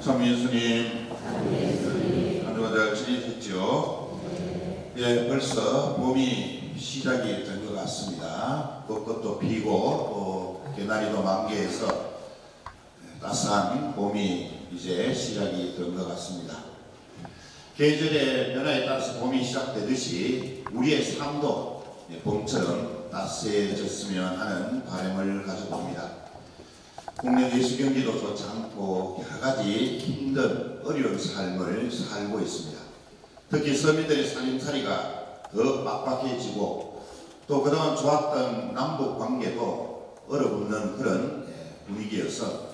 참 예수님, 한 주간 잘 지내셨죠? 예, 벌써 봄이 시작이 된 것 같습니다. 벚꽃도 피고 또 개나리도 만개해서 따스한 봄이 이제 시작이 된 것 같습니다. 계절의 변화에 따라서 봄이 시작되듯이 우리의 삶도 봄처럼 따스해졌으면 하는 바람을 가져봅니다. 국내 내수 경기도 좋지 않고 여러 가지 힘든 어려운 삶을 살고 있습니다. 특히 서민들의 살림살이가 더 빡빡해지고 또 그동안 좋았던 남북 관계도 얼어붙는 그런 분위기여서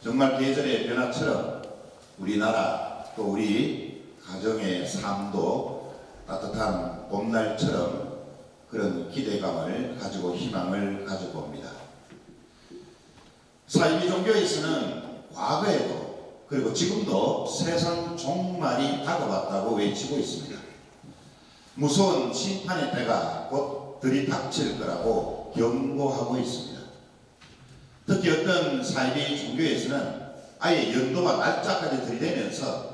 정말 계절의 변화처럼 우리나라 또 우리 가정의 삶도 따뜻한 봄날처럼 그런 기대감을 가지고 희망을 가져봅니다. 사이비 종교에서는 과거에도 그리고 지금도 세상 종말이 다가왔다고 외치고 있습니다. 무서운 심판의 때가 곧 들이닥칠 거라고 경고하고 있습니다. 특히 어떤 사이비 종교에서는 아예 연도와 날짜까지 들이대면서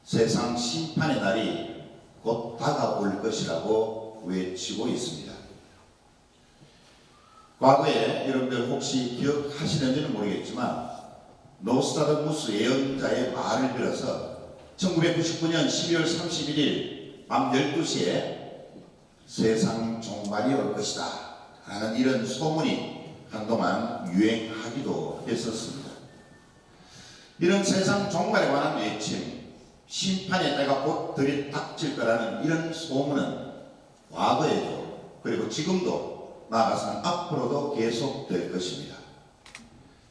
세상 심판의 날이 곧 다가올 것이라고 외치고 있습니다. 과거에 여러분들 혹시 기억하시는지는 모르겠지만 노스트라다무스 예언자의 말을 빌어서 1999년 12월 31일 밤 12시에 세상 종말이 올 것이다 라는 이런 소문이 한동안 유행하기도 했었습니다. 이런 세상 종말에 관한 외침, 심판의 때가 곧 들이닥칠 거라는 이런 소문은 과거에도 그리고 지금도 나아가서는 앞으로도 계속될 것입니다.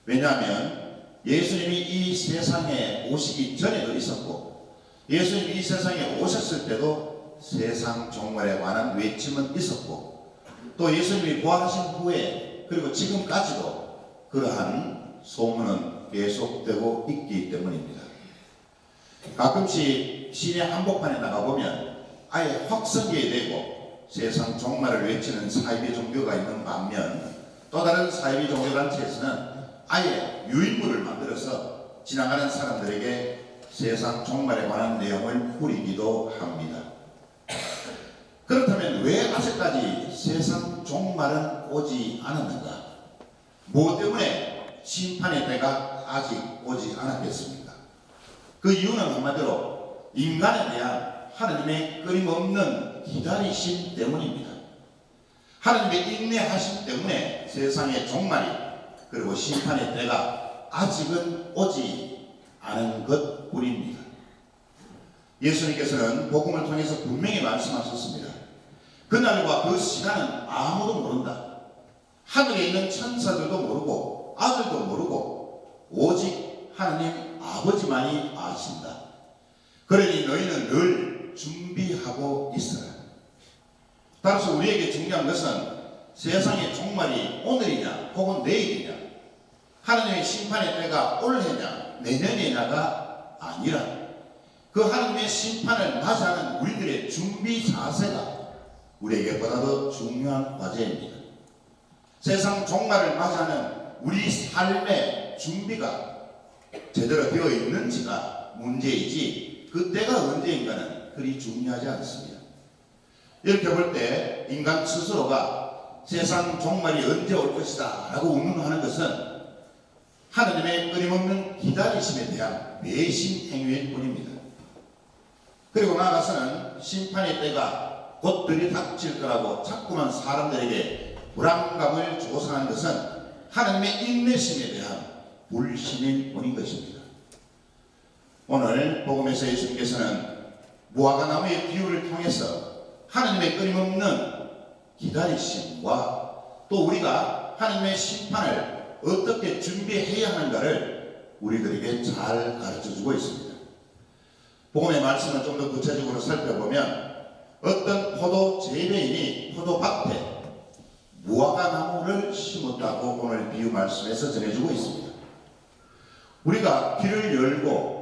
왜냐하면 예수님이 이 세상에 오시기 전에도 있었고 예수님이 이 세상에 오셨을 때도 세상 종말에 관한 외침은 있었고 또 예수님이 부활하신 후에 그리고 지금까지도 그러한 소문은 계속되고 있기 때문입니다. 가끔씩 시내 한복판에 나가보면 아예 확성기에 대고 세상 종말을 외치는 사이비 종교가 있는 반면 또 다른 사이비 종교단체에서는 아예 유인물을 만들어서 지나가는 사람들에게 세상 종말에 관한 내용을 뿌리기도 합니다. 그렇다면 왜 아직까지 세상 종말은 오지 않았는가? 무엇 때문에 심판의 때가 아직 오지 않았겠습니까? 그 이유는 한마디로 인간에 대한 하나님의 끊임없는 기다리심 때문입니다. 하나님의 인내하심 때문에 세상의 종말이 그리고 심판의 때가 아직은 오지 않은 것뿐입니다. 예수님께서는 복음을 통해서 분명히 말씀하셨습니다. 그날과 그 시간은 아무도 모른다. 하늘에 있는 천사들도 모르고 아들도 모르고 오직 하나님 아버지만이 아신다. 그러니 너희는 늘 준비하고 있어라. 따라서 우리에게 중요한 것은 세상의 종말이 오늘이냐 혹은 내일이냐 하나님의 심판의 때가 올해냐 내년이냐가 아니라 그 하나님의 심판을 맞이하는 우리들의 준비 자세가 우리에게 보다 더 중요한 과제입니다. 세상 종말을 맞이하는 우리 삶의 준비가 제대로 되어 있는지가 문제이지 그 때가 언제인가는 그리 중요하지 않습니다. 이렇게 볼 때 인간 스스로가 세상 종말이 언제 올 것이다 라고 운운하는 것은 하나님의 끊임없는 기다리심에 대한 배신 행위일 뿐입니다. 그리고 나아가서는 심판의 때가 곧 들이닥칠 거라고 자꾸만 사람들에게 불안감을 조성하는 것은 하나님의 인내심에 대한 불신일 뿐인 것입니다. 오늘 복음에서 예수님께서는 무화과나무의 비유를 통해서 하나님의 끊임없는 기다리심과 또 우리가 하나님의 심판을 어떻게 준비해야 하는가를 우리들에게 잘 가르쳐주고 있습니다. 복음의 말씀을 좀 더 구체적으로 살펴보면 어떤 포도 재배인이 포도밭에 무화과나무를 심었다고 오늘 비유 말씀에서 전해주고 있습니다. 우리가 귀를 열고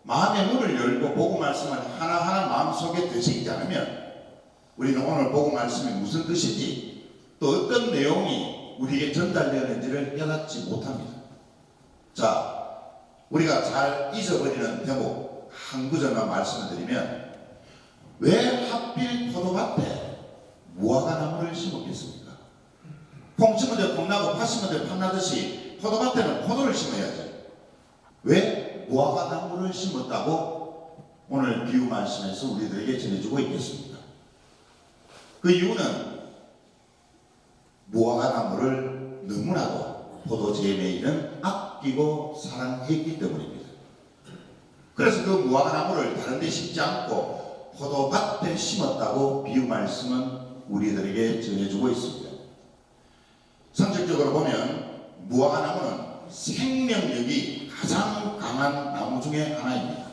마음의 문을 열고 복음 말씀을 하나하나 마음속에 되새기지 않으면 우리는 오늘 복음 말씀이 무슨 뜻인지 또 어떤 내용이 우리에게 전달되었는지를 깨닫지 못합니다. 자, 우리가 잘 잊어버리는 대목 한 구절만 말씀을 드리면, 왜 하필 포도밭에 무화과나무를 심었겠습니까? 콩 심은데 콩나고 팥 심은데 팥나듯이 포도밭에는 포도를 심어야지. 왜 무화과나무를 심었다고 오늘 비유 말씀에서 우리들에게 전해주고 있겠습니까? 그 이유는 무화과나무를 너무나도 포도 재배인은 아끼고 사랑했기 때문입니다. 그래서 그 무화과나무를 다른 데 심지 않고 포도밭에 심었다고 비유 말씀은 우리들에게 전해주고 있습니다. 성격적으로 보면 무화과나무는 생명력이 가장 강한 나무 중에 하나입니다.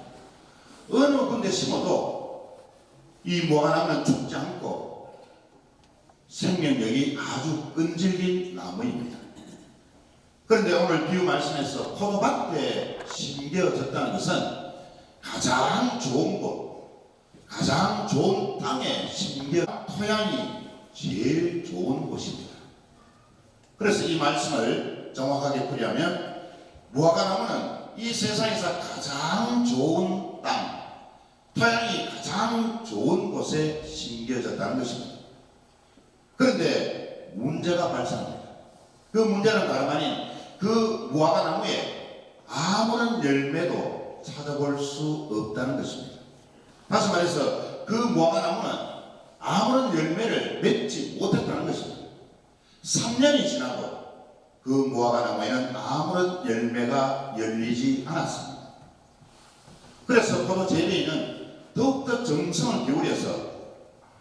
어느 군데 심어도 이 무화과나무는 죽지 않고 생명력이 아주 끈질긴 나무입니다. 그런데 오늘 비유 말씀에서 포도밭에 심겨졌다는 것은 가장 좋은 곳, 가장 좋은 땅에 심겨 토양이 제일 좋은 곳입니다. 그래서 이 말씀을 정확하게 풀이하면 무화과나무는 이 세상에서 가장 좋은 땅, 토양이 가장 좋은 곳에 심겨졌다는 것입니다. 그런데 문제가 발생합니다. 그 문제는 다름 아닌 그 무화과나무에 아무런 열매도 찾아볼 수 없다는 것입니다. 다시 말해서 그 무화과나무는 아무런 열매를 맺지 못했다는 것입니다. 3년이 지나도 그 무화과나무에는 아무런 열매가 열리지 않았습니다. 그래서 포도 재배인은 더욱더 정성을 기울여서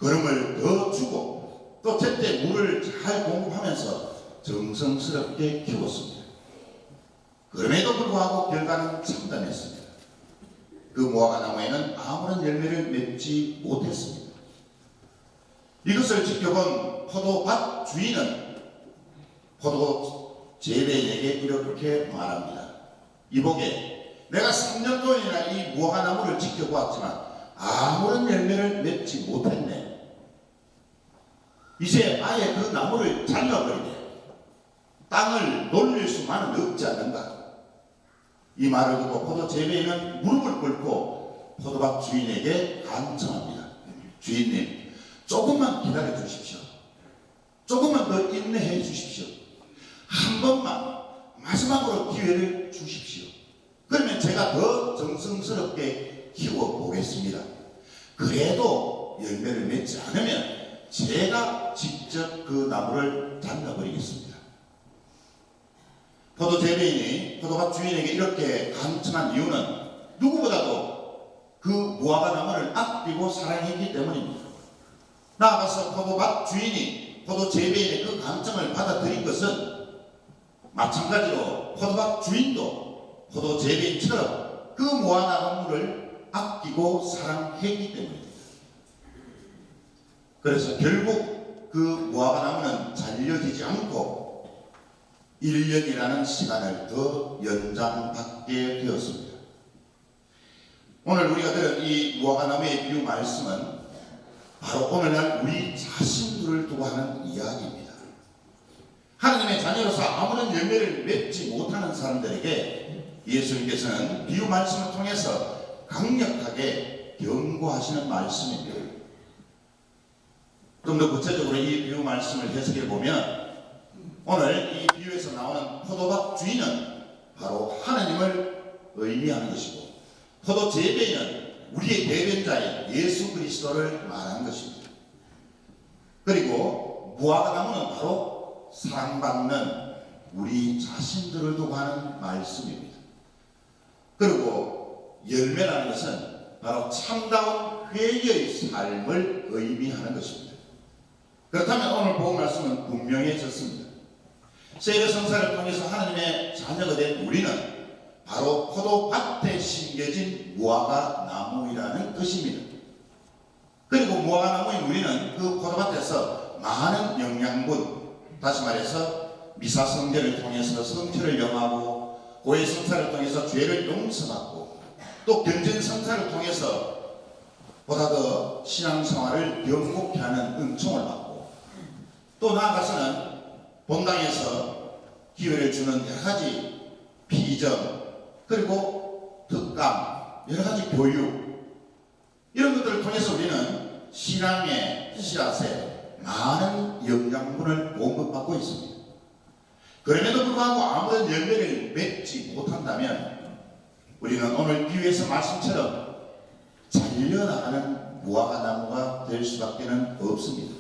거름을 더 주고 또 제때 물을 잘 공급하면서 정성스럽게 키웠습니다. 그럼에도 불구하고 결과는 참담했습니다. 그 무화과나무에는 아무런 열매를 맺지 못했습니다. 이것을 지켜본 포도밭 주인은 포도 재배인에게 이렇게 말합니다. 이보게, 내가 3년 동안이나 이 무화과나무를 지켜보았지만 아무런 열매를 맺지 못했네. 이제 아예 그 나무를 잘라버리게, 땅을 놀릴 수만은 없지 않는가. 이 말을 듣고 포도 재배인은 무릎을 꿇고 포도밭 주인에게 간청합니다. 주인님, 조금만 기다려 주십시오. 조금만 더 인내해 주십시오. 한 번만 마지막으로 기회를 주십시오. 그러면 제가 더 정성스럽게 키워보겠습니다. 그래도 열매를 맺지 않으면 제가 직접 그 나무를 잘라버리겠습니다. 포도 재배인이 포도밭 주인에게 이렇게 간청한 이유는 누구보다도 그 무화과나무를 아끼고 사랑했기 때문입니다. 나아가서 포도밭 주인이 포도 재배인의 그 간청을 받아들인 것은 마찬가지로 포도밭 주인도 포도 재배인처럼 그 무화과나무를 아끼고 사랑했기 때문입니다. 그래서 결국 그 무화과나무는 잘려지지 않고 1년이라는 시간을 더 연장받게 되었습니다. 오늘 우리가 들은 이 무화과나무의 비유 말씀은 바로 오늘날 우리 자신들을 두고 하는 이야기입니다. 하나님의 자녀로서 아무런 열매를 맺지 못하는 사람들에게 예수님께서는 비유 말씀을 통해서 강력하게 경고하시는 말씀입니다. 좀 더 구체적으로 이 비유 말씀을 해석해 보면 오늘 이 비유에서 나오는 포도밭 주인은 바로 하나님을 의미하는 것이고 포도 재배인은 우리의 대변자인 예수 그리스도를 말하는 것입니다. 그리고 무화과나무는 바로 사랑받는 우리 자신들을 두고 하는 말씀입니다. 그리고 열매라는 것은 바로 참다운 회개의 삶을 의미하는 것입니다. 그렇다면 오늘 본 말씀은 분명해졌습니다. 세례 성사를 통해서 하나님의 자녀가 된 우리는 바로 포도밭에 심겨진 무화과 나무이라는 뜻입니다. 그리고 무화과 나무인 우리는 그 포도밭에서 많은 영양분, 다시 말해서 미사 성제를 통해서 성취를 영하고 고해 성사를 통해서 죄를 용서받고 또 견전 성사를 통해서 보다 더 신앙생활을 영국케 하는 은총을 받고 또 나아가서는 본당에서 기회를 주는 여러 가지 비전, 그리고 특강, 여러 가지 교육, 이런 것들을 통해서 우리는 신앙의 씨앗에 많은 영양분을 공급받고 있습니다. 그럼에도 불구하고 아무런 열매를 맺지 못한다면 우리는 오늘 비유에서 말씀처럼 잘려나가는 무화과 나무가 될 수밖에 없습니다.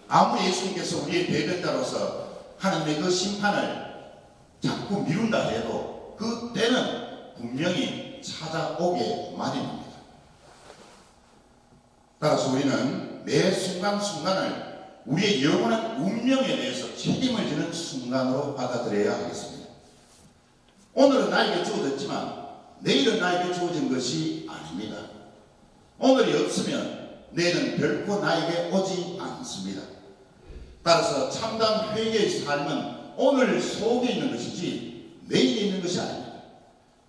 아무리 예수님께서 우리의 대변자로서 하나님의 그 심판을 자꾸 미룬다 해도 그 때는 분명히 찾아오게 마련입니다. 따라서 우리는 매 순간순간을 우리의 영원한 운명에 대해서 책임을 지는 순간으로 받아들여야 하겠습니다. 오늘은 나에게 주어졌지만 내일은 나에게 주어진 것이 아닙니다. 오늘이 없으면 내일은 결코 나에게 오지 않습니다. 따라서 참담 회개의 삶은 오늘 속에 있는 것이지 내일에 있는 것이 아닙니다.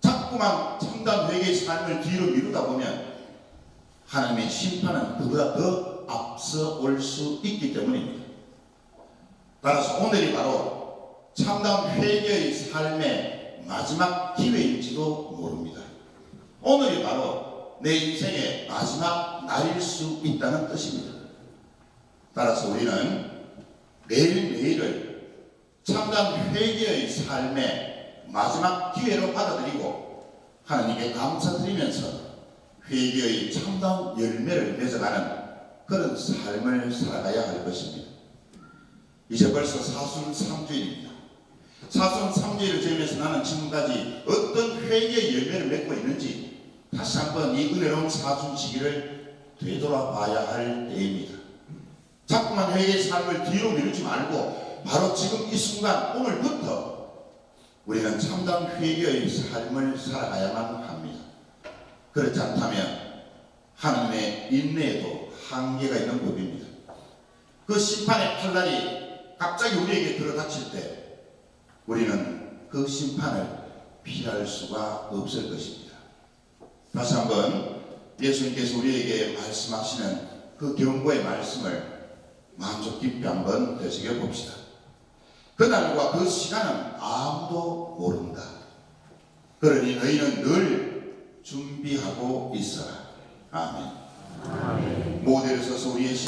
자꾸만 참담 회개의 삶을 뒤로 미루다 보면 하나님의 심판은 그보다 더 앞서 올 수 있기 때문입니다. 따라서 오늘이 바로 참담 회개의 삶의 마지막 기회일지도 모릅니다. 오늘이 바로 내 인생의 마지막 날일 수 있다는 뜻입니다. 따라서 우리는 매일매일을 참담 회개의 삶의 마지막 기회로 받아들이고 하나님께 감사드리면서 회개의 참담 열매를 맺어가는 그런 삶을 살아가야 할 것입니다. 이제 벌써 사순 3주일입니다. 사순 3주일을 지으면서 나는 지금까지 어떤 회개의 열매를 맺고 있는지 다시 한번 이 은혜로운 사순 시기를 되돌아봐야 할 때입니다. 자꾸만 회개의 삶을 뒤로 미루지 말고 바로 지금 이 순간 오늘부터 우리는 참담 회개의 삶을 살아가야만 합니다. 그렇지 않다면 하나님의 인내에도 한계가 있는 법입니다. 그 심판의 칼날이 갑자기 우리에게 들어닥칠 때 우리는 그 심판을 피할 수가 없을 것입니다. 다시 한번 예수님께서 우리에게 말씀하시는 그 경고의 말씀을 마음속 깊이 한번 되새겨 봅시다. 그날과 그 시간은 아무도 모른다. 그러니 너희는 늘 준비하고 있어라. 아멘. 모델을 써서 우리의 신앙